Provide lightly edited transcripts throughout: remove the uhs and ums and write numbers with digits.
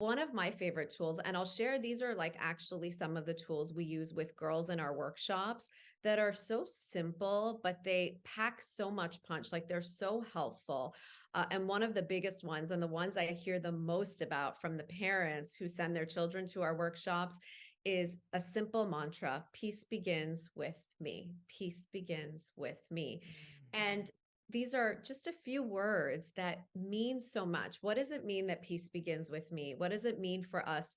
one of my favorite tools, and I'll share, these are like actually some of the tools we use with girls in our workshops that are so simple, but they pack so much punch. Like they're so helpful. And one of the biggest ones, and the ones I hear the most about from the parents who send their children to our workshops, is a simple mantra: peace begins with me. Peace begins with me. And these are just a few words that mean so much. What does it mean that peace begins with me? What does it mean for us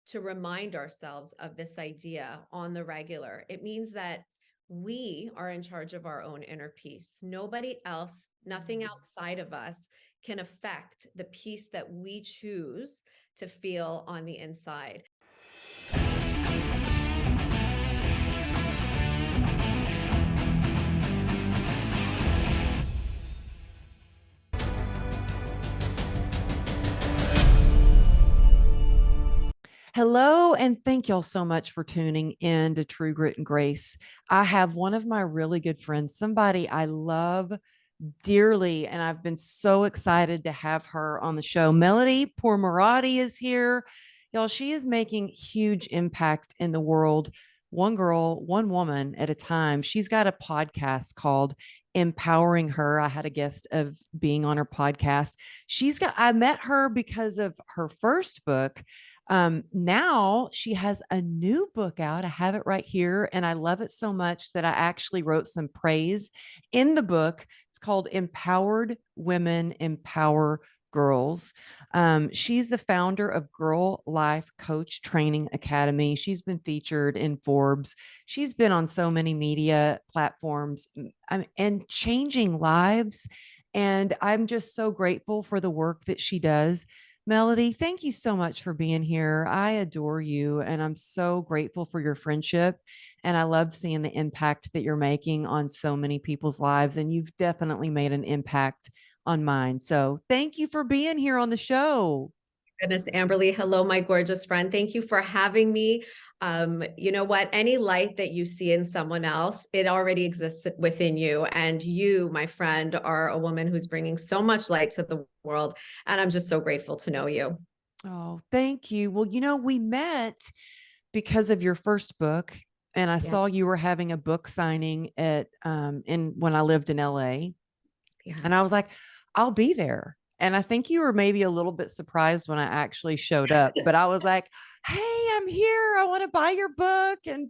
to remind ourselves of this idea on the regular? It means that we are in charge of our own inner peace. Nobody else, nothing outside of us can affect the peace that we choose to feel on the inside. Hello, and thank y'all so much for tuning in to True Grit and Grace. I have one of my really good friends, somebody I love dearly, and I've been so excited to have her on the show. Melody Pourmoradi is here. Y'all, she is making huge impact in the world, one girl, one woman at a time. She's got a podcast called Empowering Her. I had a guest of being on her podcast. I met her because of her first book. Now she has a new book out. I have it right here, and I love it so much that I actually wrote some praise in the book. It's called Empowered Women Empower Girls. She's the founder of GirlLiFE Coach Training Academy. She's been featured in Forbes. She's been on so many media platforms and changing lives. And I'm just so grateful for the work that she does. Melody, thank you so much for being here. I adore you, and I'm so grateful for your friendship. And I love seeing the impact that you're making on so many people's lives. And you've definitely made an impact on mine. So thank you for being here on the show. Goodness, Amberly, hello, my gorgeous friend. Thank you for having me. You know what? Any light that you see in someone else, it already exists within you. And you, my friend, are a woman who's bringing so much light to the world. And I'm just so grateful to know you. Oh, thank you. Well, we met because of your first book, and I Yeah. saw you were having a book signing at in when I lived in LA. Yeah. And I was like, I'll be there. And I think you were maybe a little bit surprised when I actually showed up, but I was like, hey, I'm here. I want to buy your book. And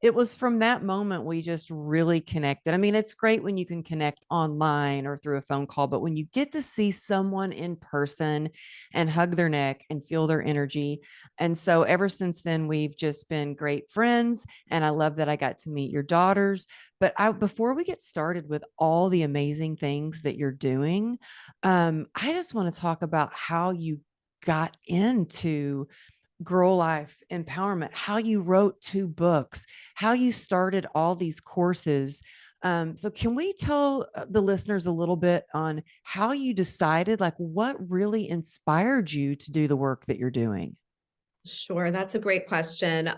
it was from that moment we just really connected. I mean, it's great when you can connect online or through a phone call, but when you get to see someone in person and hug their neck and feel their energy. And so ever since then, we've just been great friends. And I love that I got to meet your daughters. But before we get started with all the amazing things that you're doing, I just want to talk about how you got into Girl Life Empowerment, how you wrote 2 books, how you started all these courses. So can we tell the listeners a little bit on how you decided, like what really inspired you to do the work that you're doing? Sure, that's a great question.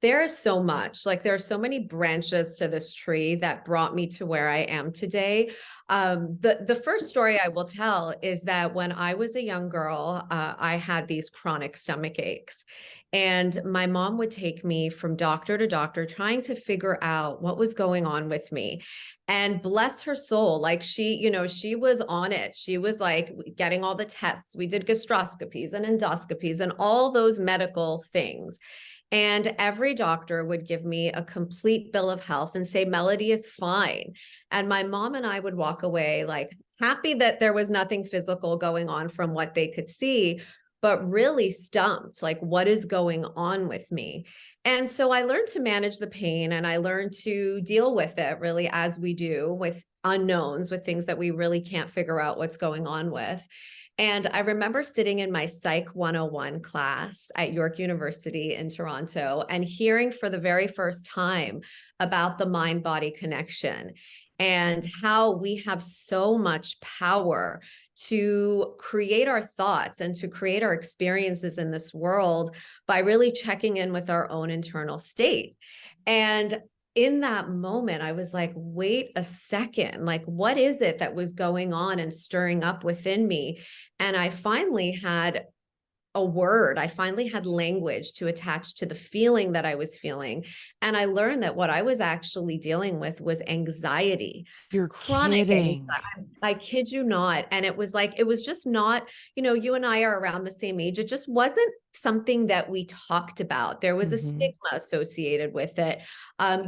There is so much, like there are so many branches to this tree that brought me to where I am today. The first story I will tell is that when I was a young girl, I had these chronic stomach aches, and my mom would take me from doctor to doctor trying to figure out what was going on with me. And bless her soul, like she was on it. She was like getting all the tests. We did gastroscopies and endoscopies and all those medical things. And every doctor would give me a complete bill of health and say, Melody is fine. And my mom and I would walk away like happy that there was nothing physical going on from what they could see, but really stumped, like, what is going on with me? And so I learned to manage the pain, and I learned to deal with it really as we do with unknowns, with things that we really can't figure out what's going on with. And I remember sitting in my Psych 101 class at York University in Toronto and hearing for the very first time about the mind-body connection and how we have so much power to create our thoughts and to create our experiences in this world by really checking in with our own internal state. And in that moment, I was like, wait a second, like, what is it that was going on and stirring up within me? And I finally had a word. I finally had language to attach to the feeling that I was feeling. And I learned that what I was actually dealing with was anxiety, You're chronic kidding. anxiety. I kid you not. And it was like, it was just not, you and I are around the same age. It just wasn't something that we talked about. There was a Mhm. stigma associated with it.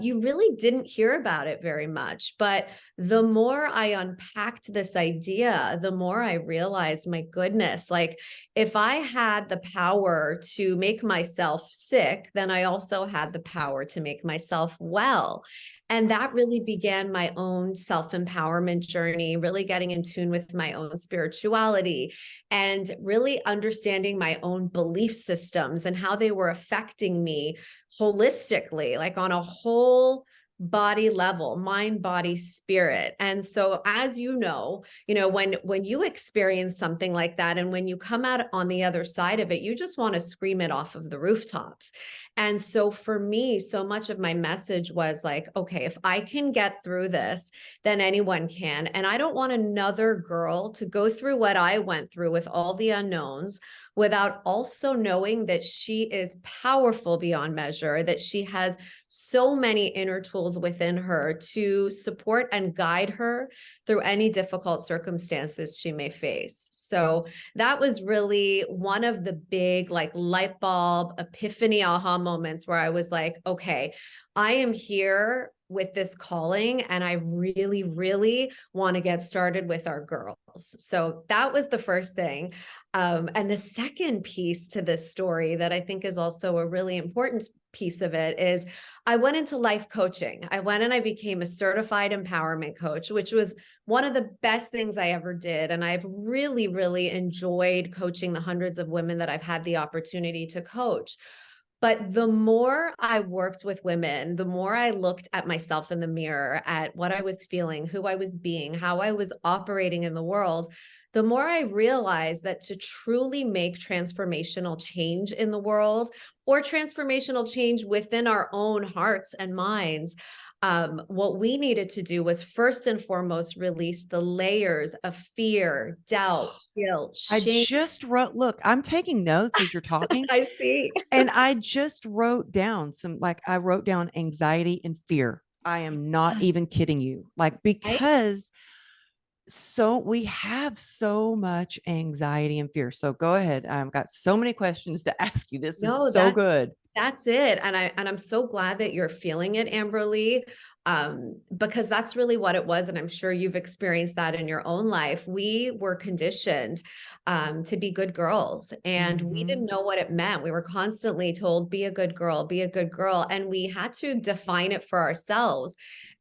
You really didn't hear about it very much. But the more I unpacked this idea, the more I realized, my goodness, like if I had the power to make myself sick, then I also had the power to make myself well. And that really began my own self-empowerment journey, really getting in tune with my own spirituality and really understanding my own belief systems and how they were affecting me holistically, like on a whole body level, mind, body, spirit. And so as when you experience something like that and when you come out on the other side of it, you just want to scream it off of the rooftops. And so for me, so much of my message was like, okay, if I can get through this, then anyone can. And I don't want another girl to go through what I went through with all the unknowns without also knowing that she is powerful beyond measure, that she has so many inner tools within her to support and guide her through any difficult circumstances she may face. So that was really one of the big like light bulb epiphany aha moments where I was like, okay, I am here with this calling and I really, really want to get started with our girls. So that was the first thing. And the second piece to this story that I think is also a really important piece of it is I went into life coaching. I went and I became a certified empowerment coach, which was one of the best things I ever did. And I've really, really enjoyed coaching the hundreds of women that I've had the opportunity to coach. But the more I worked with women, the more I looked at myself in the mirror, at what I was feeling, who I was being, how I was operating in the world, the more I realized that to truly make transformational change in the world or transformational change within our own hearts and minds, what we needed to do was first and foremost release the layers of fear, doubt, guilt, I shame. just wrote, look, I'm taking notes as you're talking. I see. And I just wrote down I wrote down anxiety and fear. I am not even kidding you. Like, Right? because we have so much anxiety and fear. So go ahead. I've got so many questions to ask you. This is No, so good. that's it. And I'm so glad that you're feeling it, Amberly, because that's really what it was. And I'm sure you've experienced that in your own life. We were conditioned to be good girls, and we Mm-hmm. didn't know what it meant. We were constantly told, be a good girl, be a good girl. And we had to define it for ourselves.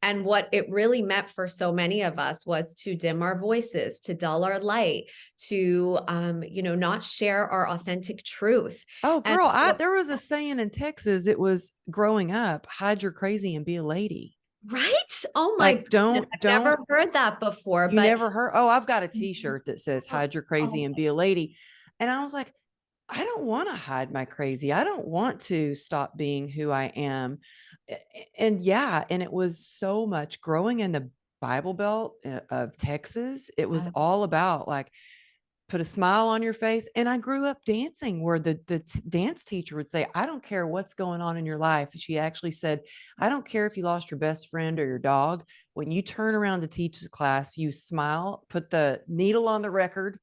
And what it really meant for so many of us was to dim our voices, to dull our light, to not share our authentic truth. Oh, And girl, there was a saying in Texas. It was growing up, hide your crazy and be a lady. right? Oh my Like, goodness, I've don't never heard that before, you but never heard? Oh, I've got a t-shirt that says hide your crazy oh, and be a lady. And I was like, I don't want to hide my crazy. I don't want to stop being who I am. And yeah, and it was so much growing in the Bible Belt of Texas. It was all about like, put a smile on your face. And I grew up dancing where the dance teacher would say, I don't care what's going on in your life. She actually said, I don't care if you lost your best friend or your dog. When you turn around to teach the class, you smile, put the needle on the record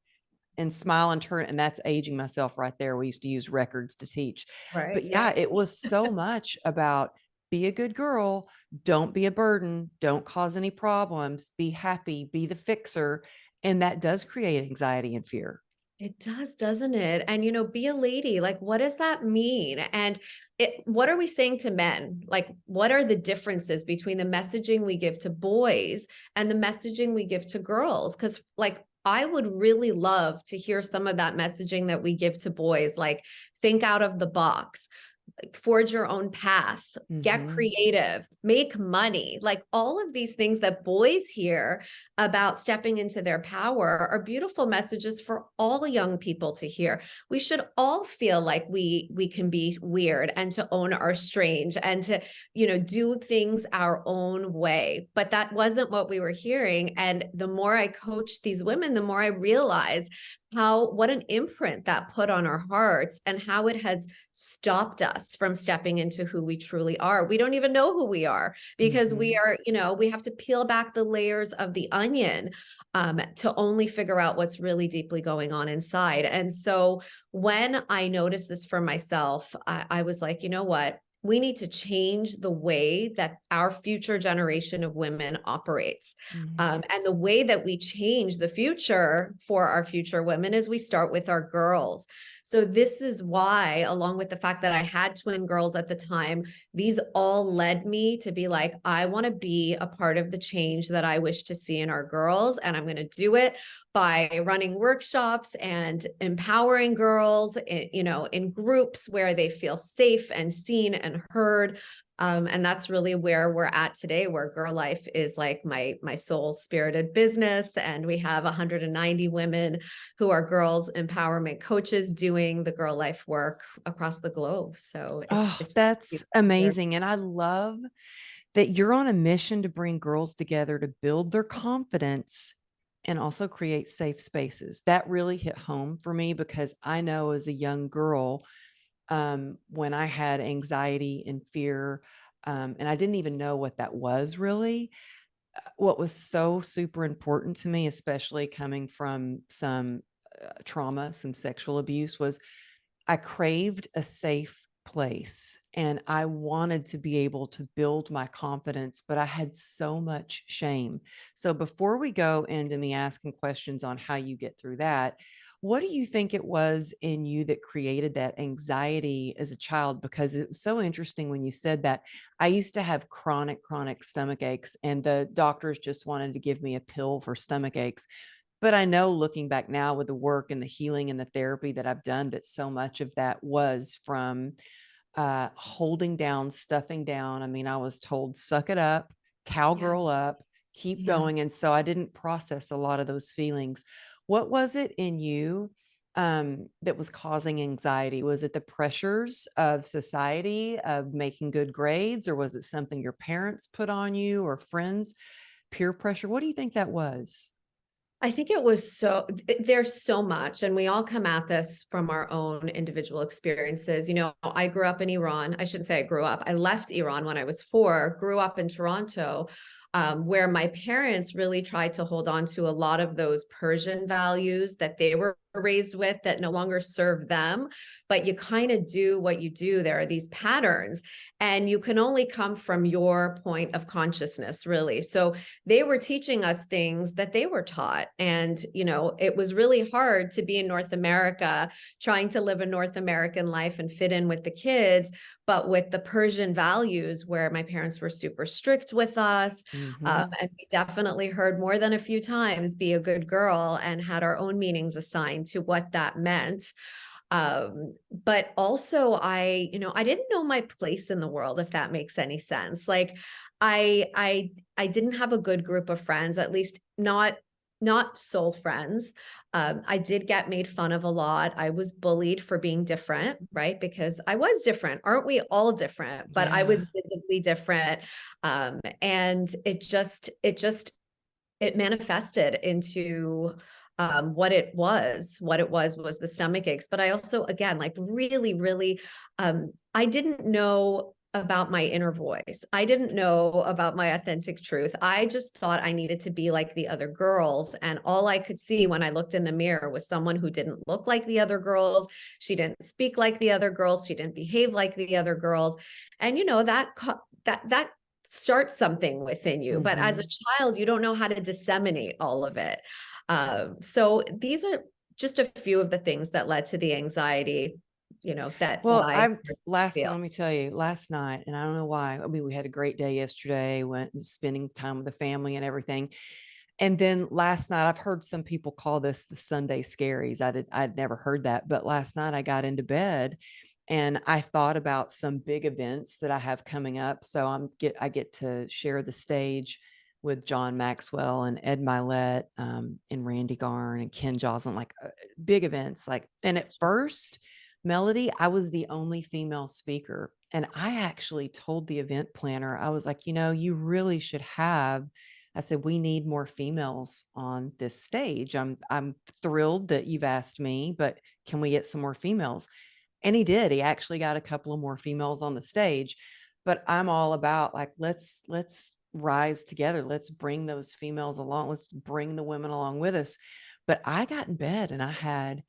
and smile and turn. And that's aging myself right there. We used to use records to teach. But right. Yeah. yeah, it was so much about be a good girl, don't be a burden, don't cause any problems, be happy, be the fixer. And that does create anxiety and fear. It does, doesn't it? And, be a lady. Like, what does that mean? And what are we saying to men? Like, what are the differences between the messaging we give to boys and the messaging we give to girls? Because, like, I would really love to hear some of that messaging that we give to boys, like, think out of the box, forge your own path, get Mm-hmm. creative, make money. Like all of these things that boys hear about stepping into their power are beautiful messages for all young people to hear. We should all feel like we can be weird and to own our strange and to, do things our own way. But that wasn't what we were hearing. And the more I coached these women, the more I realized what an imprint that put on our hearts, and how it has stopped us from stepping into who we truly are. We don't even know who we are, because we Mhm. are, we have to peel back the layers of the onion to only figure out what's really deeply going on inside. And so when I noticed this for myself, I was like, you know what? We need to change the way that our future generation of women operates. Mhm. And the way that we change the future for our future women is we start with our girls. So this is why, along with the fact that I had twin girls at the time, these all led me to be like, I want to be a part of the change that I wish to see in our girls. And I'm going to do it by running workshops and empowering girls, in groups where they feel safe and seen and heard. And that's really where we're at today, where Girl Life is like my soul spirited business. And we have 190 women who are girls empowerment coaches doing the Girl Life work across the globe. So Oh, it's that's amazing. And I love that you're on a mission to bring girls together to build their confidence and also create safe spaces. That really hit home for me because I know as a young girl, when I had anxiety and fear, and I didn't even know what that was really. What was so super important to me, especially coming from some trauma, some sexual abuse, was I craved a safe place and I wanted to be able to build my confidence, but I had so much shame. So before we go into me asking questions on how you get through that, what do you think it was in you that created that anxiety as a child? Because it was so interesting when you said that. I used to have chronic stomach aches, and the doctors just wanted to give me a pill for stomach aches. But I know looking back now with the work and the healing and the therapy that I've done, that so much of that was from holding down, stuffing down. I mean, I was told, suck it up, yeah, cowgirl up, keep yeah. going. And so I didn't process a lot of those feelings. What was it in you that was causing anxiety? Was it the pressures of society of making good grades, or was it something your parents put on you or friends, peer pressure? What do you think that was? I think it was there's so much, and we all come at this from our own individual experiences. I grew up in Iran. I shouldn't say I grew up. I left Iran when I was 4, grew up in Toronto, where my parents really tried to hold on to a lot of those Persian values that they were raised with that no longer serve them. But you kind of do what you do. There are these patterns, and you can only come from your point of consciousness, really. So they were teaching us things that they were taught. And, it was really hard to be in North America, trying to live a North American life and fit in with the kids, but with the Persian values where my parents were super strict with us. Hmm. And we definitely heard more than a few times, be a good girl, and had our own meanings assigned to what that meant. But also I didn't know my place in the world, if that makes any sense. Like I didn't have a good group of friends, at least not soul friends. I did get made fun of a lot. I was bullied for being different, right? Because I was different. Aren't we all different? But I Yeah. was visibly different. And it manifested into what it was the stomach aches. But I also, again, like really, really, I didn't know about my inner voice. I didn't know about my authentic truth. I just thought I needed to be like the other girls. And all I could see when I looked in the mirror was someone who didn't look like the other girls. She didn't speak like the other girls. She didn't behave like the other girls. And that starts something within you. But as a Hmm. child, you don't know how to disseminate all of it. So these are just a few of the things that led to the anxiety, that Well, I I'm last, feel. let me tell you, last night, and I don't know why. I mean, we had a great day yesterday, went spending time with the family and everything. And then last night, I've heard some people call this the Sunday scaries. I'd never heard that, but last night I got into bed and I thought about some big events that I have coming up. So I get to share the stage with John Maxwell and Ed Milet, and Randy Garn and Ken Joslin, like big events. Like, and at first, Melody, I was the only female speaker. And I actually told the event planner, I was like, you really should have I said, we need more females on this stage. I'm thrilled that you've asked me, but can we get some more females? And he did. He actually got a couple of more females on the stage. But I'm all about like, let's rise together. Let's bring those females along. Let's bring the women along with us. But I got in bed and I had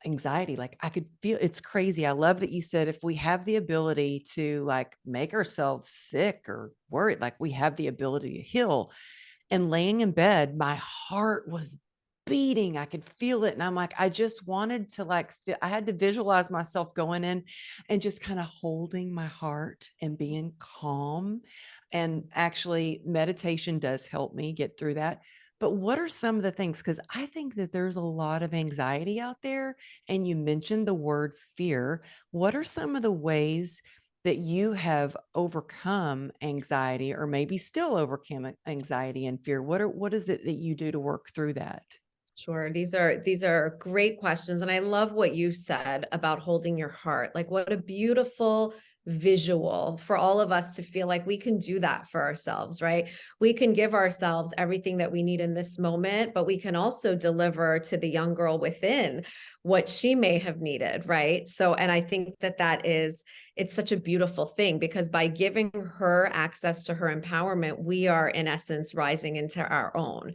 anxiety. Like I could feel it's crazy. I love that you said if we have the ability to like make ourselves sick or worried, like we have the ability to heal. And laying in bed, my heart was beating. I could feel it. And I'm like, I just wanted to like, I had to visualize myself going in and just kind of holding my heart and being calm. And actually, meditation does help me get through that. But what are some of the things? Because I think that there's a lot of anxiety out there. And you mentioned the word fear. What are some of the ways that you have overcome anxiety or maybe still overcome anxiety and fear? What is it that you do to work through that? Sure. These are great questions. And I love what you said about holding your heart. Like what a beautiful visual for all of us to feel like we can do that for ourselves, right? We can give ourselves everything that we need in this moment, but we can also deliver to the young girl within what she may have needed, right? So, and I think that it's such a beautiful thing because by giving her access to her empowerment, we are in essence rising into our own.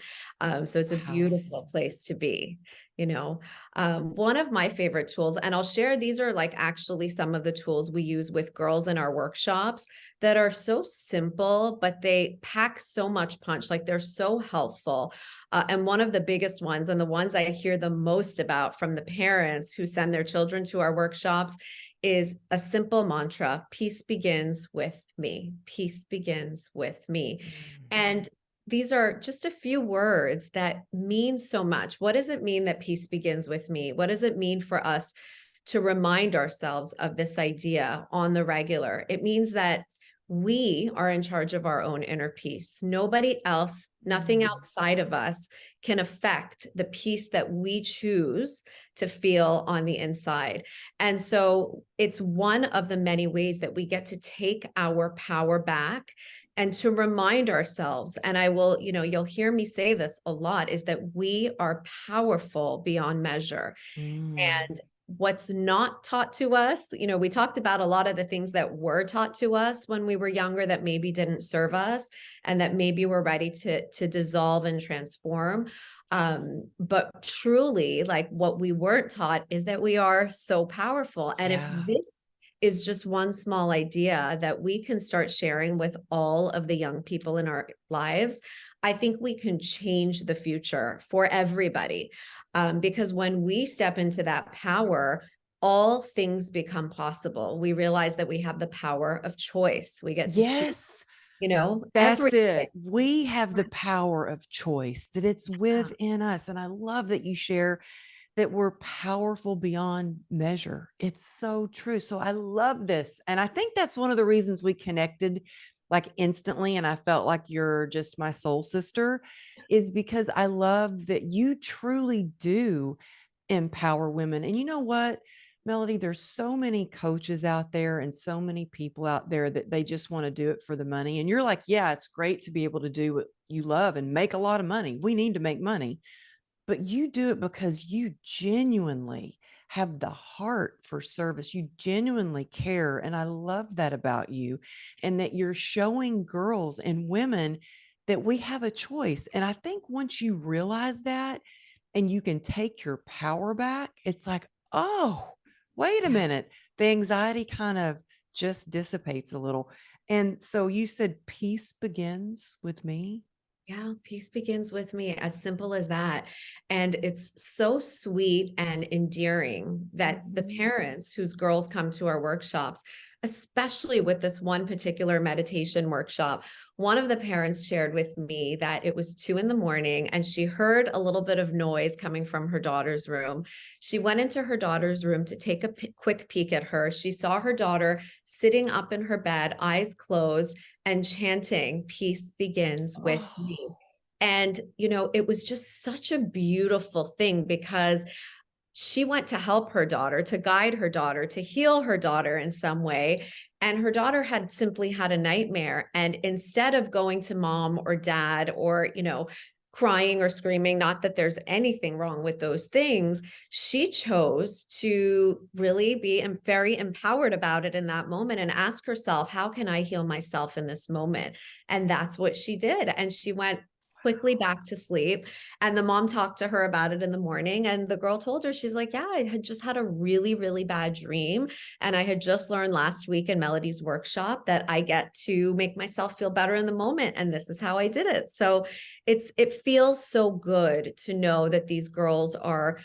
So it's a Wow. beautiful place to be, you know. One of my favorite tools, and I'll share, these are like actually some of the tools we use with girls in our workshops that are so simple, but they pack so much punch, like they're so helpful. And one of the biggest ones, and the ones I hear the most about from the parents who send their children to our workshops, is a simple mantra: peace begins with me. Peace begins with me. Mm. And these are just a few words that mean so much. What does it mean that peace begins with me? What does it mean for us to remind ourselves of this idea on the regular? It means that we are in charge of our own inner peace. Nobody else, nothing Mm. outside of us can affect the peace that we choose to feel on the inside. And so it's one of the many ways that we get to take our power back and to remind ourselves. And I will, you'll hear me say this a lot, is that we are powerful beyond measure. Mm. And what's not taught to us, we talked about a lot of the things that were taught to us when we were younger that maybe didn't serve us and that maybe we're ready to dissolve and transform. But truly, like what we weren't taught is that we are so powerful. And if Yeah. this is just one small idea that we can start sharing with all of the young people in our lives, I think we can change the future for everybody. Because when we step into that power, all things become possible. We realize that we have the power of choice. We get to choose, Yes. That's everything. it. We have the power of choice, that it's Yeah. within us. And I love that you share that we're powerful beyond measure. It's so true. So I love this. And I think that's one of the reasons we connected like instantly. And I felt like you're just my soul sister, is because I love that you truly do empower women. And you know what, Melody, there's so many coaches out there and so many people out there that they just want to do it for the money. And you're like, yeah, it's great to be able to do what you love and make a lot of money. We need to make money, but you do it because you genuinely have the heart for service. You genuinely care. And I love that about you, and that you're showing girls and women that we have a choice. And I think once you realize that and you can take your power back, it's like, oh, wait a Yeah. minute. The anxiety kind of just dissipates a little. And so you said peace begins with me. Yeah, peace begins with me, as simple as that. And it's so sweet and endearing that the Mhm. parents whose girls come to our workshops, especially with this one particular meditation workshop, one of the parents shared with me that it was 2 in the morning and she heard a little bit of noise coming from her daughter's room. She went into her daughter's room to take a quick peek at her. She saw her daughter sitting up in her bed, eyes closed, and chanting, peace begins with me. Oh, And, it was just such a beautiful thing because she went to help her daughter, to guide her daughter, to heal her daughter in some way. And her daughter had simply had a nightmare. And instead of going to mom or dad or, crying or screaming, not that there's anything wrong with those things, she chose to really be very empowered about it in that moment and ask herself, how can I heal myself in this moment? And that's what she did. And she went quickly back to sleep. And the mom talked to her about it in the morning. And the girl told her, she's like, yeah, I had just had a really, really bad dream. And I had just learned last week in Melody's workshop that I get to make myself feel better in the moment. And this is how I did it. So it feels so good to know that these girls are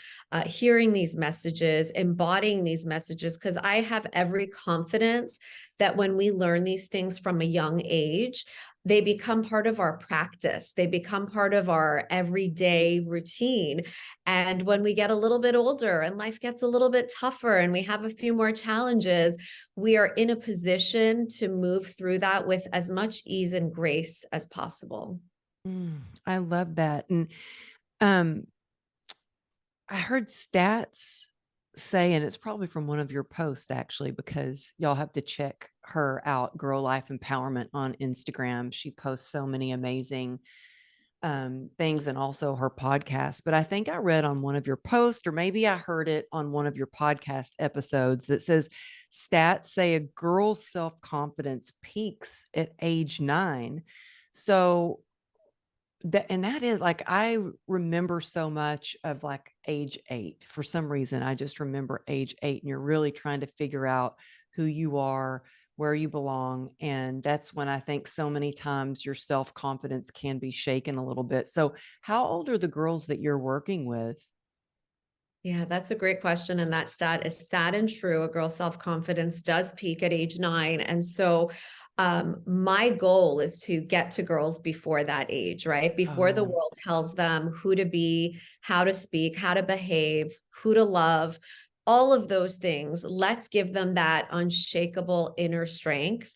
hearing these messages, embodying these messages, because I have every confidence that when we learn these things from a young age, they become part of our practice. They become part of our everyday routine. And when we get a little bit older and life gets a little bit tougher and we have a few more challenges, we are in a position to move through that with as much ease and grace as possible. I love that. And um, I heard stats say, and it's probably from one of your posts actually, because y'all have to check her out, Girl Life Empowerment on Instagram. She posts so many amazing things and also her podcast. But I think I read on one of your posts, or maybe I heard it on one of your podcast episodes, that says stats say a girl's self confidence peaks at age 9. So that is like, I remember so much of like age 8. For some reason, I just remember age 8, and you're really trying to figure out who you are, where you belong. And that's when I think so many times your self-confidence can be shaken a little bit. So how old are the girls that you're working with? Yeah, that's a great question. And that stat is sad and true. A girl's self-confidence does peak at age 9. And so my goal is to get to girls before that age, right? Before the Oh, world tells them who to be, how to speak, how to behave, who to love, all of those things. Let's give them that unshakable inner strength,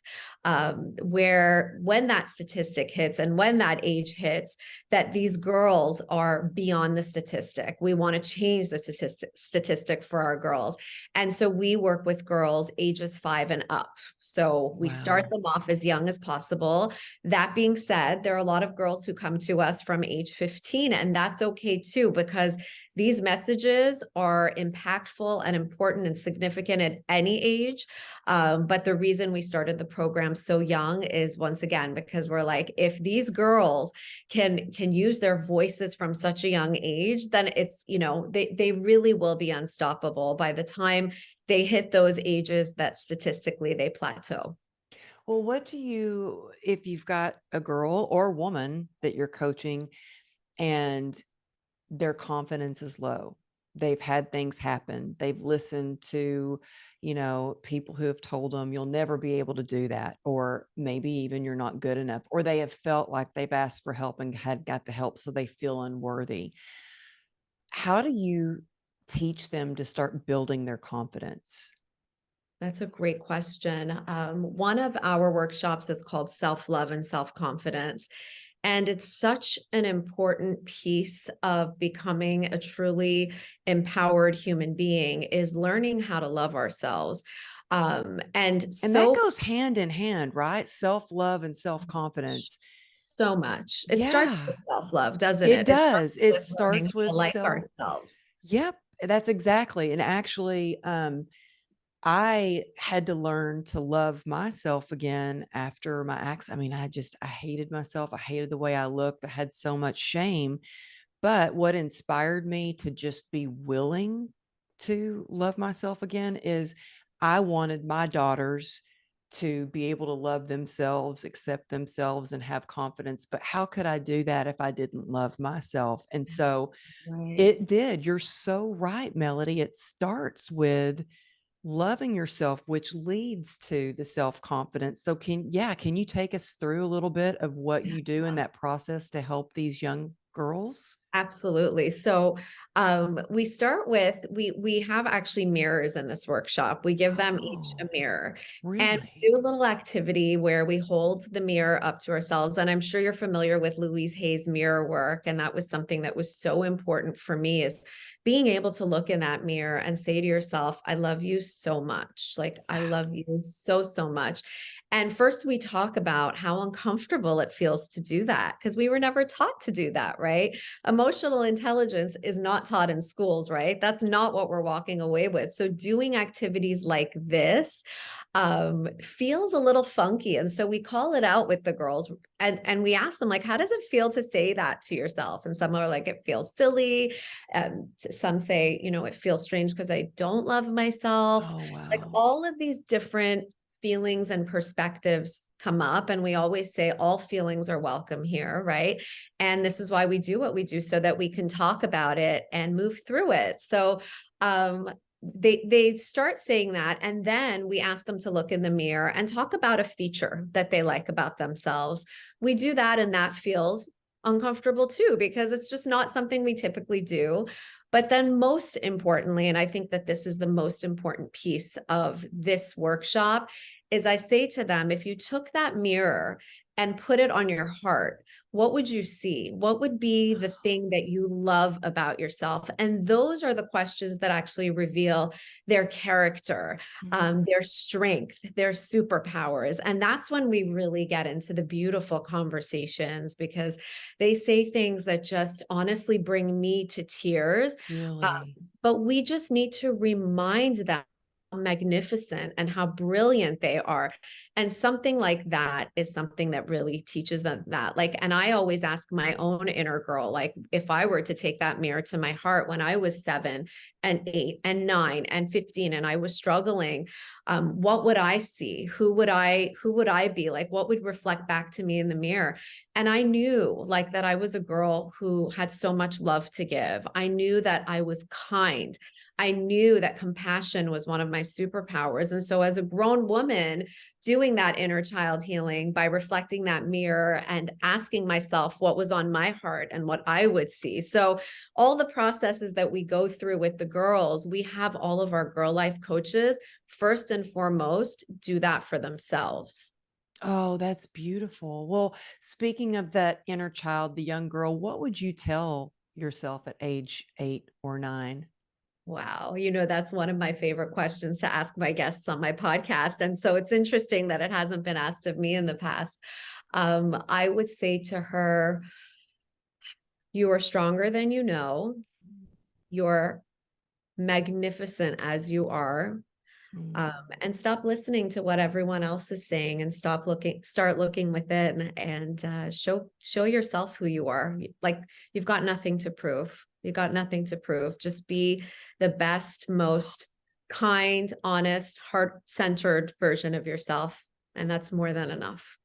where when that statistic hits and when that age hits, that these girls are beyond the statistic. We want to change the statistic for our girls. And so we work with girls ages 5 and up. So we start wow. them off as young as possible. That being said, there are a lot of girls who come to us from age 15, and that's okay too, because these messages are impactful and important and significant at any age. But the reason we started the program so young is, once again, because we're like, if these girls can use their voices from such a young age, then it's, they really will be unstoppable by the time they hit those ages that statistically they plateau. Well, what do you, if you've got a girl or woman that you're coaching and their confidence is low. They've had things happen. They've listened to, people who have told them you'll never be able to do that, or maybe even you're not good enough, or they have felt like they've asked for help and had got the help, so they feel unworthy. How do you teach them to start building their confidence? That's a great question. One of our workshops is called Self-Love and Self-Confidence. And it's such an important piece of becoming a truly empowered human being, is learning how to love ourselves. And And that so, goes hand in hand, right? Self-love and self-confidence. so much. It starts Yeah, with self-love, doesn't it it? It starts does. It with learning starts to with like self. ourselves. Yep, that's exactly. And actually, I had to learn to love myself again after my accident. I mean, I hated myself. I hated the way I looked. I had so much shame. But what inspired me to just be willing to love myself again is I wanted my daughters to be able to love themselves, accept themselves, and have confidence. But how could I do that if I didn't love myself? And Yes. so Right. it did. You're so right, Melody. It starts with loving yourself, which leads to the self-confidence. So can you take us through a little bit of what you do in that process to help these young girls? Absolutely. So we start with we have actually mirrors in this workshop. We give them each a Oh, mirror and really? do a little activity where we hold the mirror up to ourselves. And I'm sure you're familiar with Louise Hay's mirror work. And that was something that was so important for me, is being able to look in that mirror and say to yourself, I love you so much. Like, I love you so, so much. And first, we talk about how uncomfortable it feels to do that, because we were never taught to do that, right? Emotional intelligence is not taught in schools, right? That's not what we're walking away with. So doing activities like this feels a little funky. And so we call it out with the girls, and we ask them, like, how does it feel to say that to yourself? And some are like, it feels silly. Some say, it feels strange because I don't love myself. Oh, Like, wow. all of these different feelings and perspectives come up, and we always say all feelings are welcome here, right? And this is why we do what we do, so that we can talk about it and move through it. So um they start saying that, and then we ask them to look in the mirror and talk about a feature that they like about themselves. We do that, and that feels uncomfortable too, because it's just not something we typically do. But then, most importantly, and I think that this is the most important piece of this workshop, is I say to them, if you took that mirror and put it on your heart, what would you see? What would be the thing that you love about yourself? And those are the questions that actually reveal their character, Mm. their strength, their superpowers. And that's when we really get into the beautiful conversations, because they say things that just honestly bring me to tears. Uh, Really? but we just need to remind them how magnificent and how brilliant they are. And something like that is something that really teaches them that. Like, and I always ask my own inner girl, like, if I were to take that mirror to my heart when I was 7 and 8 and 9 and 15, and I was struggling, what would I see? Who would I be? Like, what would reflect back to me in the mirror? And I knew, like, that I was a girl who had so much love to give. I knew that I was kind. I knew that compassion was one of my superpowers. And so, as a grown woman, doing that inner child healing by reflecting that mirror and asking myself what was on my heart and what I would see. So, all the processes that we go through with the girls, we have all of our girl life coaches, first and foremost, do that for themselves. Oh, that's beautiful. Well, speaking of that inner child, the young girl, what would you tell yourself at age 8 or 9? Wow. That's one of my favorite questions to ask my guests on my podcast. And so it's interesting that it hasn't been asked of me in the past. I would say to her, you are stronger than you know. You're magnificent as you are. Um, Mm. and stop listening to what everyone else is saying, and start looking within, and show yourself who you are. Like, you've got nothing to prove. You've got nothing to prove. Just be the best, most kind, honest, heart-centered version of yourself. And that's more than enough.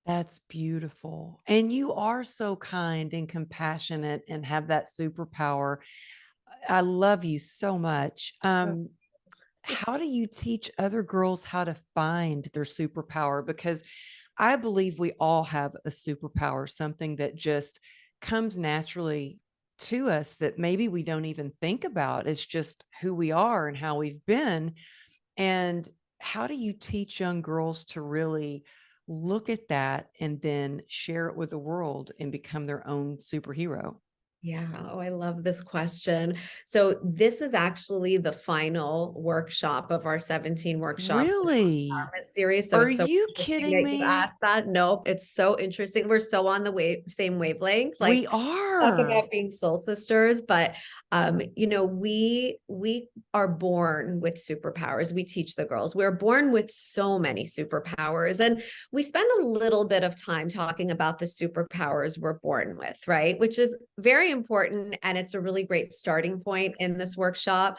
That's beautiful. And you are so kind and compassionate and have that superpower. I love you so much. How do you teach other girls how to find their superpower? Because I believe we all have a superpower, something that just comes naturally to us that maybe we don't even think about. It's just who we are and how we've been. And how do you teach young girls to really look at that and then share it with the world and become their own superhero? Yeah. Oh, I love this question. So this is actually the final workshop of our 17 workshops Really? series. So Are it's so you interesting kidding that you me? asked that. No, it's so interesting. We're so on the same wavelength. We Like, talk are. about being soul sisters, but we are born with superpowers. We teach the girls. We're born with so many superpowers, and we spend a little bit of time talking about the superpowers we're born with, right? Which is very important, and it's a really great starting point in this workshop.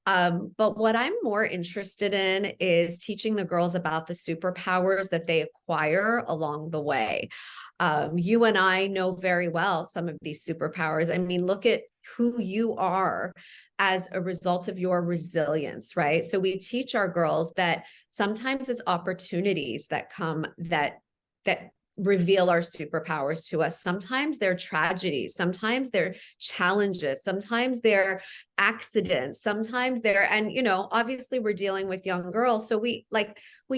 But what I'm more interested in is teaching the girls about the superpowers that they acquire along the way. You and I know very well some of these superpowers. I mean, look at who you are as a result of your resilience, right? So we teach our girls that sometimes it's opportunities that come that reveal our superpowers to us. Sometimes they're tragedies, sometimes they're challenges, sometimes they're accidents, sometimes they're, and obviously we're dealing with young girls, so we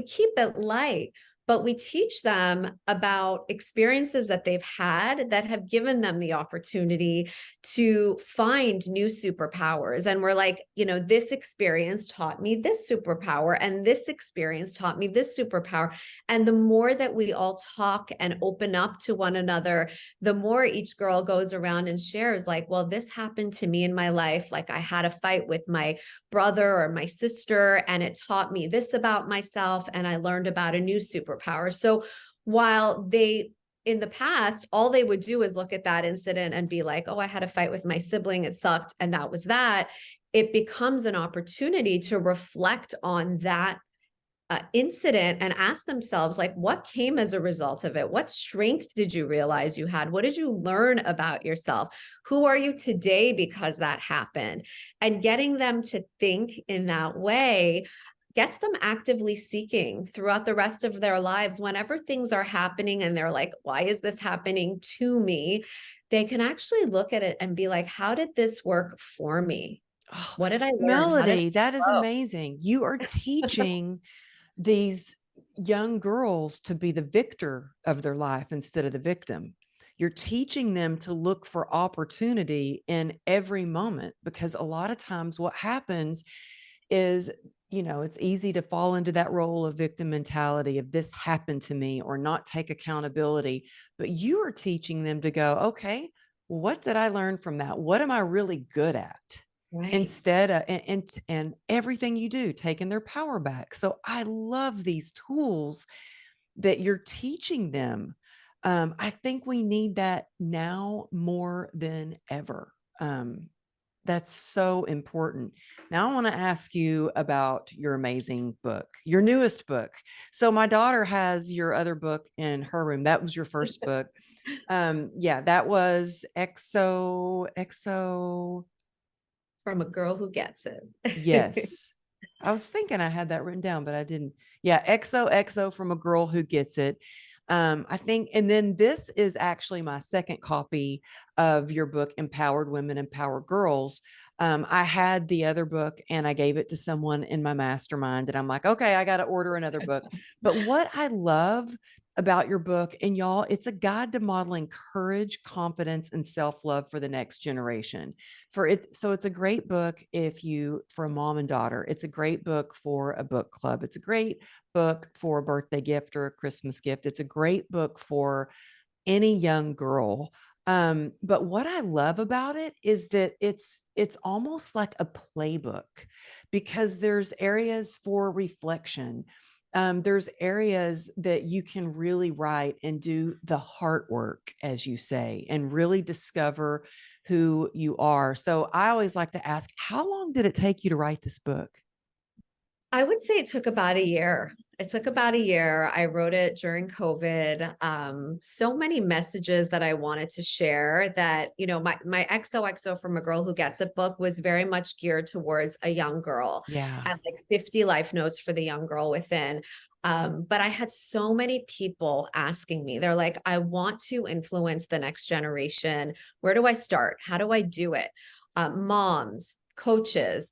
keep it light, but we teach them about experiences that they've had that have given them the opportunity to find new superpowers. And we're like, this experience taught me this superpower, and this experience taught me this superpower. And the more that we all talk and open up to one another, the more each girl goes around and shares, like, well, this happened to me in my life. Like, I had a fight with my brother or my sister, and it taught me this about myself, and I learned about a new superpower. So while in the past, all they would do is look at that incident and be like, oh, I had a fight with my sibling, it sucked, and that was that. It becomes an opportunity to reflect on that incident and ask themselves, like, what came as a result of it? What strength did you realize you had? What did you learn about yourself? Who are you today because that happened? And getting them to think in that way gets them actively seeking throughout the rest of their lives. Whenever things are happening and they're like, why is this happening to me? They can actually look at it and be like, how did this work for me? Oh, What did I learn? How did Melody, that is I grow? amazing. You are teaching these young girls to be the victor of their life instead of the victim. You're teaching them to look for opportunity in every moment, because a lot of times what happens is, it's easy to fall into that role of victim mentality of this happened to me, or not take accountability. But you are teaching them to go, okay, what did I learn from that? What am I really good at? Right. Instead of, and everything you do, taking their power back. So I love these tools that you're teaching them. I think we need that now more than ever. That's so important. Now I want to ask you about your amazing book, your newest book. So my daughter has your other book in her room. That was your first book. Yeah, that was XOXO. From a girl who gets it. Yes. I was thinking I had that written down, but I didn't. Yeah, XOXO, from a girl who gets it. I think, and then this is actually my second copy of your book, Empowered Women, Empower Girls. I had the other book and I gave it to someone in my mastermind, and I'm like, okay, I got to order another book. But what I love about your book, and y'all, it's a guide to modeling courage, confidence, and self-love for the next generation. So it's a great book for a mom and daughter. It's a great book for a book club. It's a great book for a birthday gift or a Christmas gift. It's a great book for any young girl. But what I love about it is that it's almost like a playbook, because there's areas for reflection. There's areas that you can really write and do the heart work, as you say, and really discover who you are. So I always like to ask, how long did it take you to write this book? I would say it took about a year. It took about a year. I wrote it during COVID. So many messages that I wanted to share that, my XOXO from a Girl Who Gets It book was very much geared towards a young girl, Yeah. and like 50 life notes for the young girl within. But I had so many people asking me, they're like, I want to influence the next generation. Where do I start? How do I do it? Moms, coaches,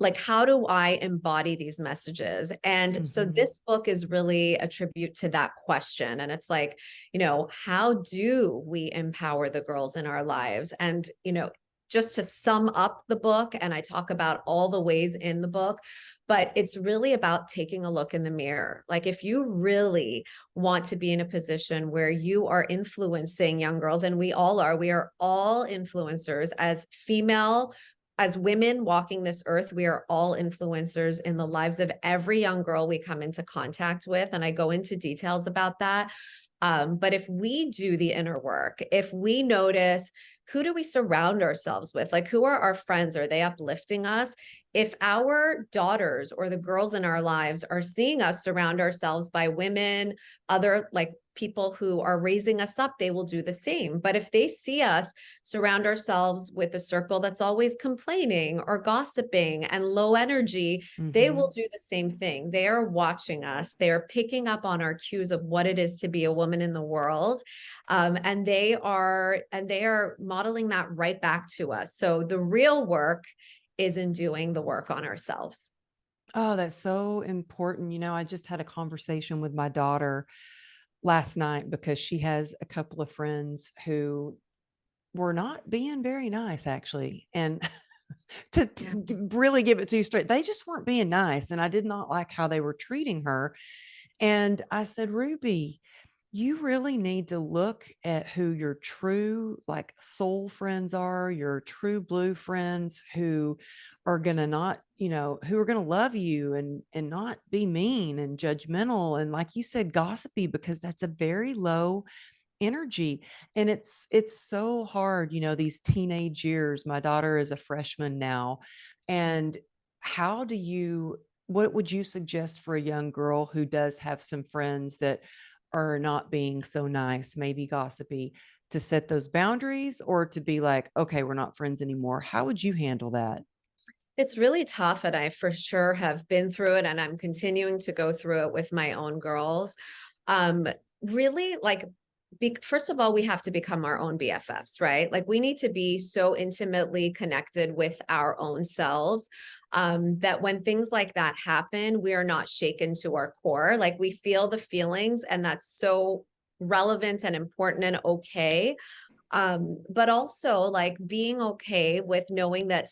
like, how do I embody these messages? And so Mhm. this book is really a tribute to that question. And it's like, how do we empower the girls in our lives? And, just to sum up the book, and I talk about all the ways in the book, but it's really about taking a look in the mirror. Like, if you really want to be in a position where you are influencing young girls, and we are all influencers as women walking this earth, we are all influencers in the lives of every young girl we come into contact with. And I go into details about that. But if we do the inner work, if we notice who do we surround ourselves with? Like, who are our friends? Are they uplifting us? If our daughters or the girls in our lives are seeing us surround ourselves by women, other like people who are raising us up, they will do the same. But if they see us surround ourselves with a circle that's always complaining or gossiping and low energy, they will do the same thing. They are watching us. They are picking up on our cues of what it is to be a woman in the world. And they are modeling that right back to us. So the real work is in doing the work on ourselves. Oh, that's so important. I just had a conversation with my daughter last night because she has a couple of friends who were not being very nice, actually. And to Yeah. really give it to you straight, they just weren't being nice. And I did not like how they were treating her. And I said, Ruby, you really need to look at who your true, like, soul friends are, your true blue friends who are going to not, who are going to love you and not be mean and judgmental. And like you said, gossipy, because that's a very low energy. And it's so hard, these teenage years. My daughter is a freshman now. And how do you what would you suggest for a young girl who does have some friends that are not being so nice, maybe gossipy, to set those boundaries, or to be like, okay, we're not friends anymore? How would you handle that? It's really tough, and I for sure have been through it, and I'm continuing to go through it with my own girls. Um, really, like, first of all, we have to become our own BFFs, right? Like, we need to be so intimately connected with our own selves, that when things like that happen, we are not shaken to our core. Like, we feel the feelings, and that's so relevant and important and okay. But also like being okay with knowing that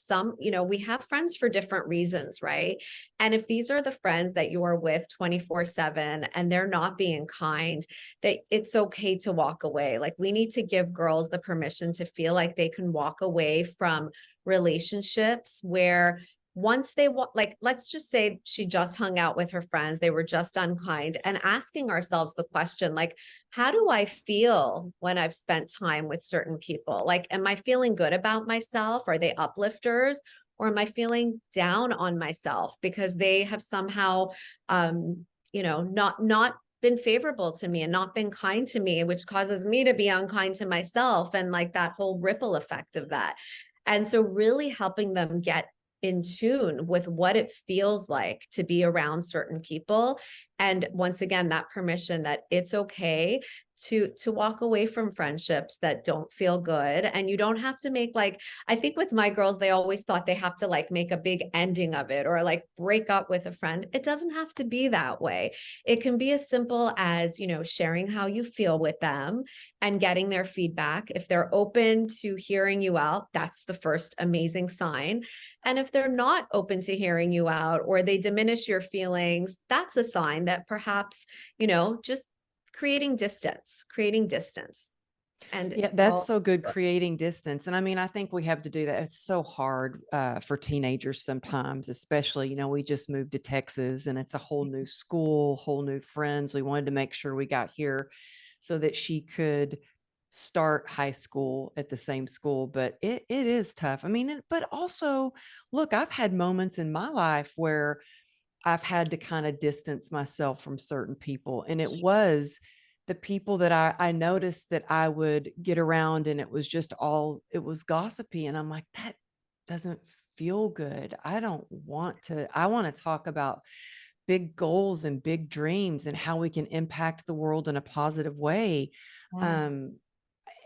we have friends for different reasons, right? And if these are the friends that you are with 24/7 and they're not being kind, that it's okay to walk away. Like, we need to give girls the permission to feel like they can walk away from relationships where once like, let's just say she just hung out with her friends, they were just unkind, and asking ourselves the question, like, how do I feel when I've spent time with certain people? Like, am I feeling good about myself? Are they uplifters? Or am I feeling down on myself because they have somehow, not been favorable to me and not been kind to me, which causes me to be unkind to myself, and like that whole ripple effect of that. And so really helping them get in tune with what it feels like to be around certain people. And once again, that permission that it's okay to walk away from friendships that don't feel good. And you don't have to make, like, I think with my girls, they always thought they have to like make a big ending of it or like break up with a friend. It doesn't have to be that way. It can be as simple as, sharing how you feel with them and getting their feedback. If they're open to hearing you out, that's the first amazing sign. And if they're not open to hearing you out or they diminish your feelings, that's a sign that perhaps, just creating distance. And Yeah, that's all so good, creating distance. And I mean, I think we have to do that. It's so hard for teenagers sometimes, especially, we just moved to Texas and it's a whole new school, whole new friends. We wanted to make sure we got here so that she could start high school at the same school. But it is tough. I mean, but also, look, I've had moments in my life where I've had to kind of distance myself from certain people. And it was the people that I noticed that I would get around, and it was gossipy. And I'm like, that doesn't feel good. I want to talk about big goals and big dreams and how we can impact the world in a positive way. yes. Um,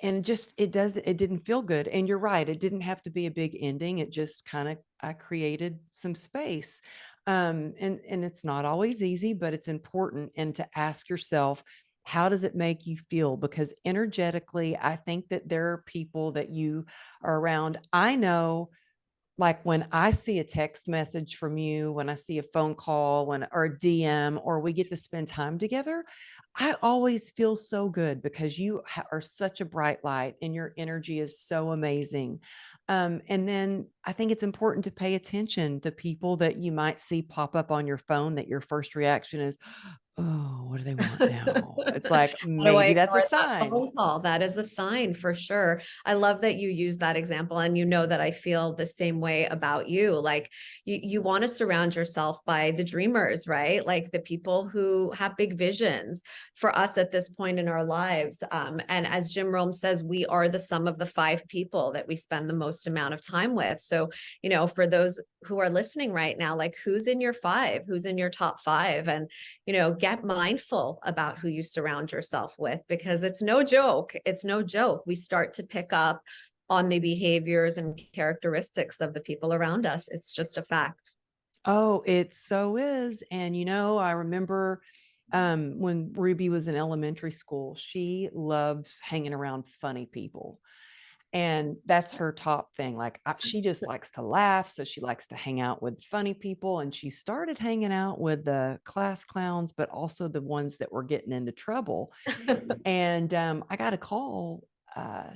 and it didn't feel good. And you're right, it didn't have to be a big ending. It just kind of, I created some space. And it's not always easy, but it's important. And to ask yourself, how does it make you feel? Because energetically, I think that there are people that you are around. I know, like, when I see a text message from you, when I see a phone call, or a DM, or we get to spend time together, I always feel so good because you are such a bright light and your energy is so amazing. And then I think it's important to pay attention to people that you might see pop up on your phone that your first reaction is, oh, what do they want now? It's like, How do I maybe that's a ignore that sign. phone call? That is a sign for sure. I love that you use that example, and you know that I feel the same way about you. Like you want to surround yourself by the dreamers, right? Like the people who have big visions for us at this point in our lives. And as Jim Rome says, we are the sum of the five people that we spend the most amount of time with. So, for those who are listening right now, like who's in your five, who's in your top five, and get mindful about who you surround yourself with, because it's no joke. It's no joke. We start to pick up on the behaviors and characteristics of the people around us. It's just a fact. Oh, it so is. And I remember when Ruby was in elementary school, she loves hanging around funny people. And that's her top thing. Like she just likes to laugh. So she likes to hang out with funny people. And she started hanging out with the class clowns, but also the ones that were getting into trouble. And I got a call.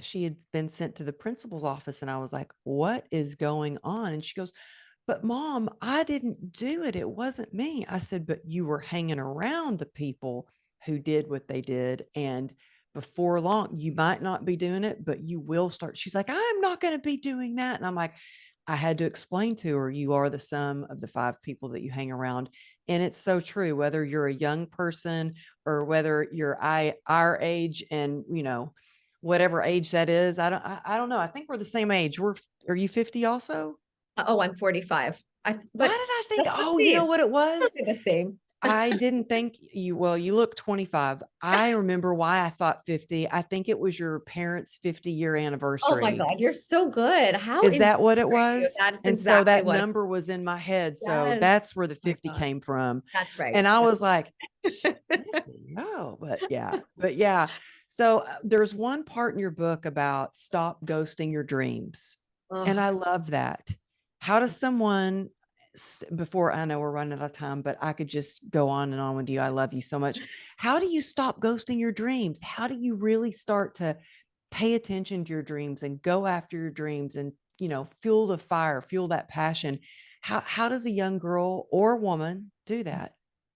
She had been sent to the principal's office. And I was like, what is going on? And she goes, but mom, I didn't do it. It wasn't me. I said, but you were hanging around the people who did what they did. And before long, you might not be doing it, but you will start. She's like, I'm not going to be doing that. And I'm like, I had to explain to her, you are the sum of the five people that you hang around. And it's so true, whether you're a young person or whether you're our age and, whatever age that is. I don't know. I think we're the same age. Are you 50 also? Oh, I'm 45. Why But did I think, that's the oh, you know same. what it That's was? the same. I didn't think you look 25. I remember why I thought 50. I think it was your parents' 50-year Oh my anniversary. God, you're so good. How Is in that tune what it are you? was? That's And so exactly that what it number was in my head. So Yes. that's where the My 50 God. came from. That's right. And I was like, 50. Oh, but yeah. So there's one part in your book about stop ghosting your dreams. And Oh, I love that. How does someone, before I know we're running out of time, but I could just go on and on with you. I love you so much. How do you stop ghosting your dreams? How do you really start to pay attention to your dreams and go after your dreams and, fuel the fire, fuel that passion? How does a young girl or woman do that?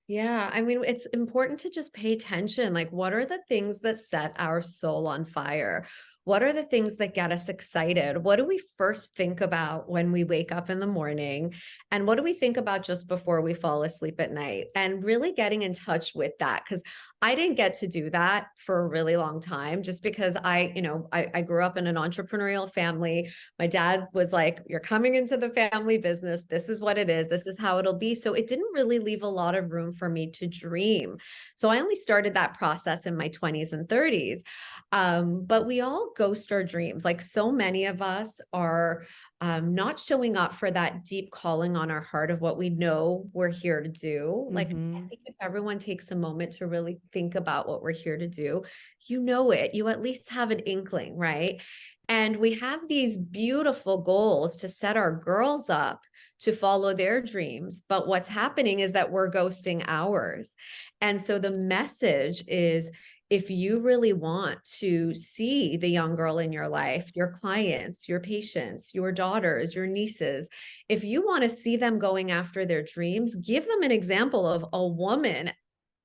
yeah. I mean, it's important to just pay attention. Like, what are the things that set our soul on fire? What are the things that get us excited? What do we first think about when we wake up in the morning? And what do we think about just before we fall asleep at night? And really getting in touch with that. Because I didn't get to do that for a really long time just because I grew up in an entrepreneurial family. My dad was like, you're coming into the family business. This is what it is. This is how it'll be. So it didn't really leave a lot of room for me to dream. So I only started that process in my 20s and 30s. But we all ghost our dreams. Like so many of us are not showing up for that deep calling on our heart of what we know we're here to do. Like, I Mm-hmm. think if everyone takes a moment to really think about what we're here to do, you know it. You at least have an inkling, right? And we have these beautiful goals to set our girls up to follow their dreams. But what's happening is that we're ghosting ours. And so the message is, if you really want to see the young girl in your life, your clients, your patients, your daughters, your nieces, if you want to see them going after their dreams, give them an example of a woman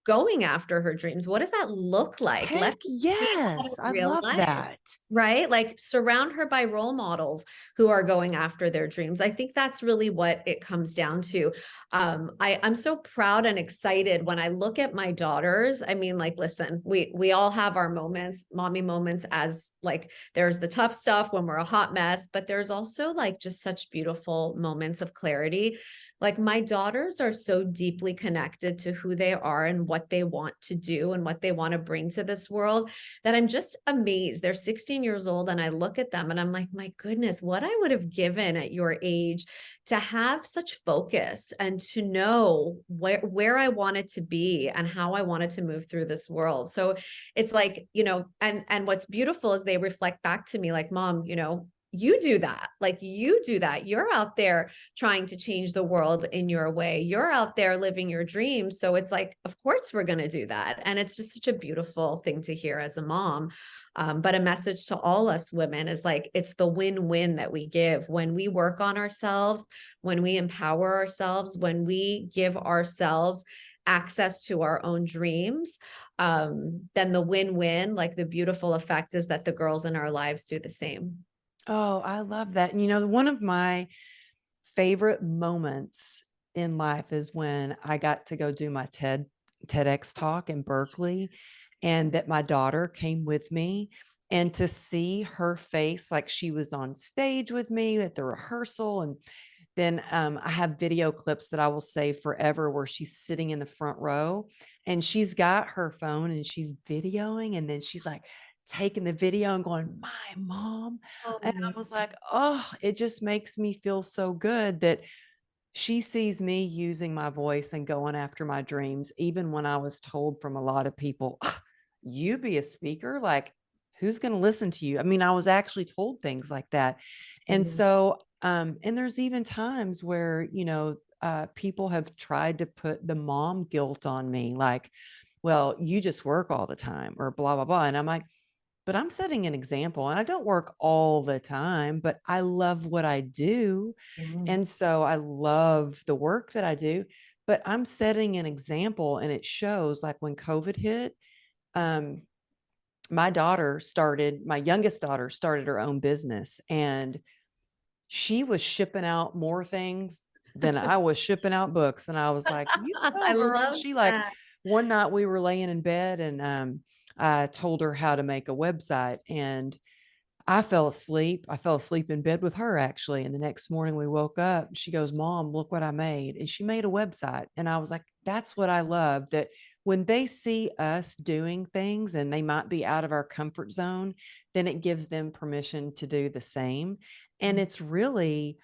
going after her dreams. What does that look like? Let Heck them see that yes. in I real love life. that. Right? Like surround her by role models who are going after their dreams. I think that's really what it comes down to. I'm so proud and excited when I look at my daughters. I mean, like, listen, we all have our moments, mommy moments, as like there's the tough stuff when we're a hot mess, but there's also like just such beautiful moments of clarity. Like my daughters are so deeply connected to who they are and what they want to do and what they want to bring to this world that I'm just amazed. They're 16 years old and I look at them and I'm like, my goodness, what I would have given at your age to have such focus and to know where I wanted to be and how I wanted to move through this world. So it's like, and what's beautiful is they reflect back to me like, mom, you do that. Like you do that. You're out there trying to change the world in your way. You're out there living your dreams. So it's like, of course, we're going to do that. And it's just such a beautiful thing to hear as a mom. But a message to all us women is like, it's the win-win that we give when we work on ourselves, when we empower ourselves, when we give ourselves access to our own dreams, then the win-win, like the beautiful effect is that the girls in our lives do the same. Oh, I love that. And one of my favorite moments in life is when I got to go do my TEDx talk in Berkeley, and that my daughter came with me, and to see her face, like she was on stage with me at the rehearsal. And then I have video clips that I will save forever where she's sitting in the front row and she's got her phone and she's videoing. And then she's like taking the video and going, "My mom." And I Oh, was like, oh, it just makes me feel so good that she sees me using my voice and going after my dreams, even when I was told from a lot of people, you be a speaker? Like, who's going to listen to you? I mean, I was actually told things like that. And mhm. so, and there's even times where, people have tried to put the mom guilt on me, like, well, you just work all the time or blah, blah, blah. And I'm like, but I'm setting an example, and I don't work all the time, but I love what I do. Yeah. And so I love the work that I do, but I'm setting an example, and it shows. Like when COVID hit, um, my youngest daughter started her own business, and she was shipping out more things than I was shipping out books. And I was like, you I go, girl. love She like, that. one night we were laying in bed, and I told her how to make a website, and I fell asleep. I fell asleep in bed with her, actually. And the next morning we woke up. She goes, "Mom, look what I made." And she made a website. And I was like, that's what I love, that when they see us doing things and they might be out of our comfort zone, then it gives them permission to do the same. And it's really,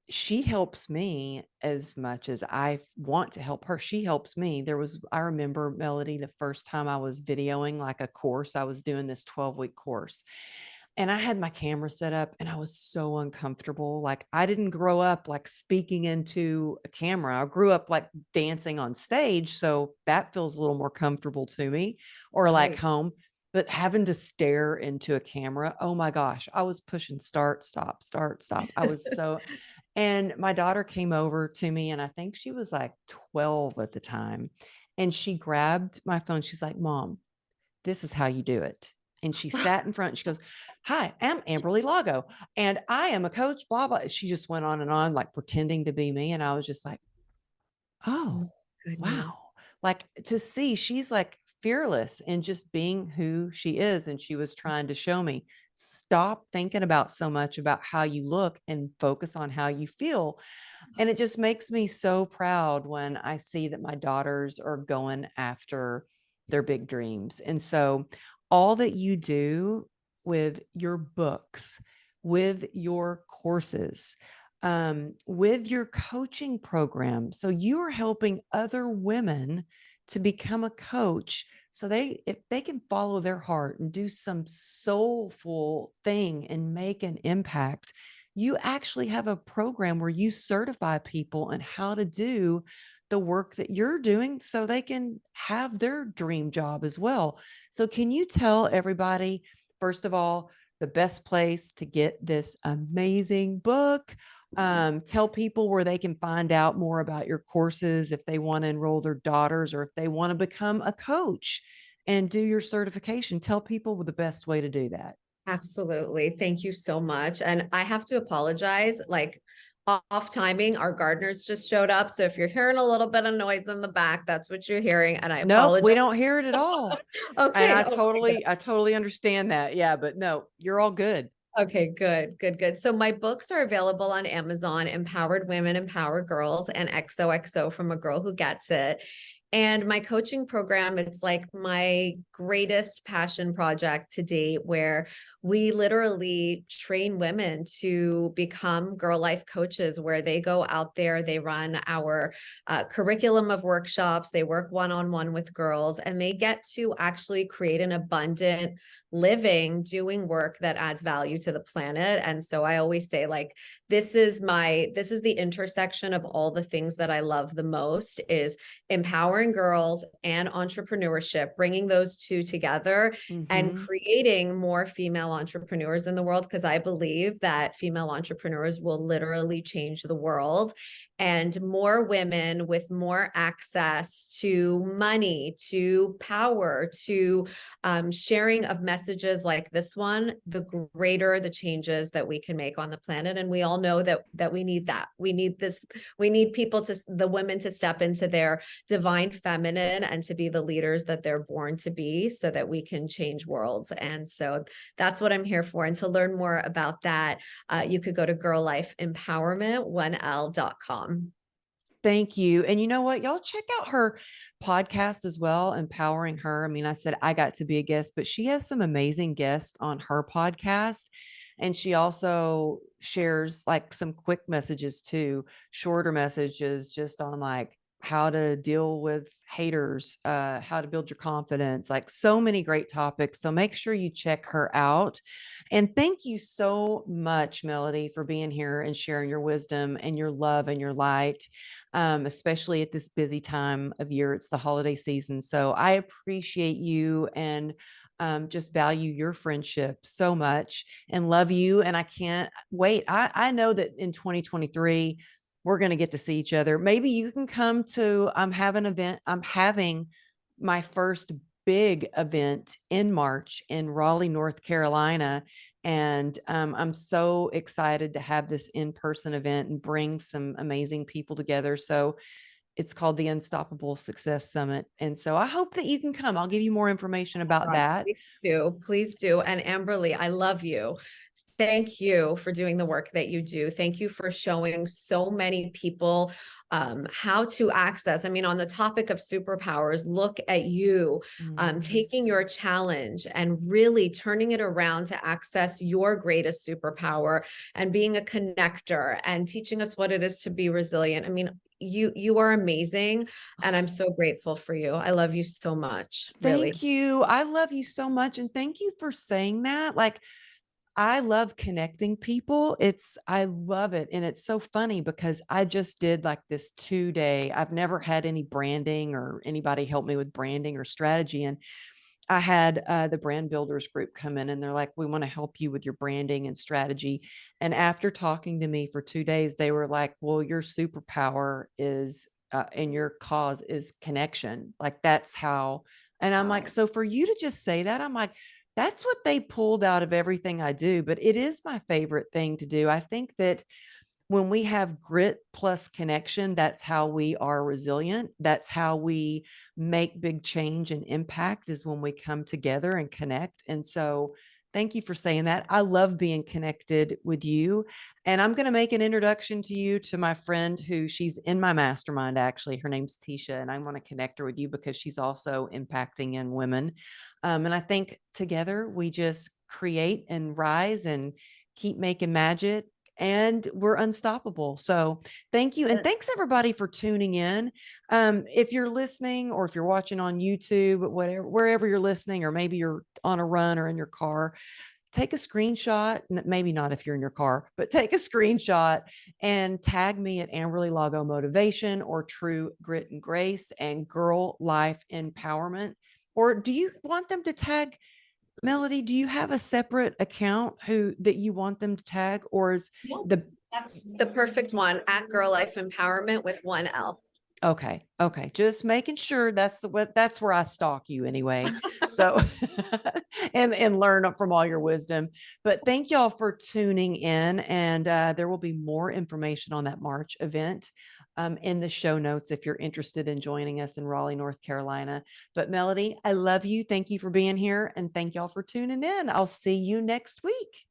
she helps me as much as I want to help her. She helps me. I remember, Melody, the first time I was videoing like a course, I was doing this 12-week course, and I had my camera set up and I was so uncomfortable. Like, I didn't grow up like speaking into a camera. I grew up like dancing on stage. So that feels a little more comfortable to me, or like Right. home. But having to stare into a camera, oh my gosh, I was pushing start, stop, start, stop. I was so, and my daughter came over to me, and I think she was like 12 at the time. And she grabbed my phone. She's like, "Mom, this is how you do it." And she sat in front. She goes, "Hi, I'm Amberly Lago, and I am a coach, blah, blah." She just went on, like pretending to be me. And I was just like, oh, Oh, wow. goodness. Like, to see she's like fearless in just being who she is. And she was trying to show me, stop thinking about so much about how you look and focus on how you feel. And it just makes me so proud when I see that my daughters are going after their big dreams. And so, all that you do with your books, with your courses, with your coaching program, so you are helping other women to become a coach, so if they can follow their heart and do some soulful thing and make an impact. You actually have a program where you certify people on how to do the work that you're doing so they can have their dream job as well. So, can you tell everybody, first of all, the best place to get this amazing book? Tell people where they can find out more about your courses if they want to enroll their daughters, or if they want to become a coach and do your certification. Tell people the best way to do that. Absolutely. Thank you so much. And I have to apologize, like off timing, our gardeners just showed up. So if you're hearing a little bit of noise in the back, that's what you're hearing. And I Nope, we apologize. don't hear it at all. And Okay. Okay. I totally understand that. Yeah, but no, you're all good. Okay, good, good, good. So my books are available on Amazon, Empowered Women, Empower Girls, and XOXO from a Girl Who Gets It. And my coaching program, it's like my greatest passion project to date, where we literally train women to become girl life coaches, where they go out there, they run our curriculum of workshops, they work one-on-one with girls, and they get to actually create an abundant living doing work that adds value to the planet. And so I always say, like, this is the intersection of all the things that I love the most, is empowering girls and entrepreneurship, bringing those two together and Hmm. creating more female entrepreneurs in the world, because I believe that female entrepreneurs will literally change the world. and more women with more access to money, to power, to sharing of messages like this one, the greater the changes that we can make on the planet. And we all know that we need that. We need this. We need people the women to step into their divine feminine and to be the leaders that they're born to be, so that we can change worlds. And so that's what I'm here for. And to learn more about that, you could go to GirlLifeEmpowerment1l.com. Thank you. And you know what? Y'all check out her podcast as well, Empowering Her. I mean, I said I got to be a guest, but she has some amazing guests on her podcast. And she also shares like some quick messages too, shorter messages just on like how to deal with haters, how to build your confidence, like so many great topics. So make sure you check her out. And thank you so much, Melody, for being here and sharing your wisdom and your love and your light, especially at this busy time of year. It's the holiday season. So I appreciate you and just value your friendship so much and love you. And I can't wait. I know that in 2023, we're going to get to see each other. Maybe you can come to, I'm having my first big event in March in Raleigh, North Carolina. And I'm so excited to have this in-person event and bring some amazing people together. So it's called the Unstoppable Success Summit. And so I hope that you can come. I'll give you more information about that. Please do. Please do. And Amberly, I love you. Thank you for doing the work that you do. Thank you for showing so many people how to access. I mean, on the topic of superpowers, look at you taking your challenge and really turning it around to access your greatest superpower and being a connector and teaching us what it is to be resilient. I mean, you are amazing, and I'm so grateful for you. I love you so much, really. Thank you. I love you so much. And thank you for saying that. Like, I love connecting people. I love it. And it's so funny because I just did like this 2-day, I've never had any branding or anybody help me with branding or strategy. And I had the brand builders group come in and they're like, we want to help you with your branding and strategy. And after talking to me for 2 days, they were like, well, your superpower is, and your cause is connection. Like that's how, and I'm like, so for you to just say that, I'm like, that's what they pulled out of everything I do, but it is my favorite thing to do. I think that when we have grit plus connection, that's how we are resilient. That's how we make big change and impact, is when we come together and connect. And so thank you for saying that. I love being connected with you. And I'm going to make an introduction to you to my friend who she's in my mastermind. Actually, her name's Tisha, and I want to connect her with you because she's also impacting young women. And I think together we just create and rise and keep making magic, and we're unstoppable. So thank you. And thanks everybody for tuning in. If you're listening or if you're watching on YouTube, whatever, wherever you're listening, or maybe you're on a run or in your car, take a screenshot, maybe not if you're in your car, but take a screenshot and tag me at Amberly Lago Motivation or True Grit and Grace and Girl Life Empowerment. Or do you want them to tag Melody? Do you have a separate account that you want them to tag, or is That's the perfect one, at Girl Life Empowerment with 1L. Okay. Just making sure that's where I stalk you anyway. So, and learn from all your wisdom. But thank y'all for tuning in. And there will be more information on that March event in the show notes if you're interested in joining us in Raleigh, North Carolina. But Melody, I love you. Thank you for being here. And thank y'all for tuning in. I'll see you next week.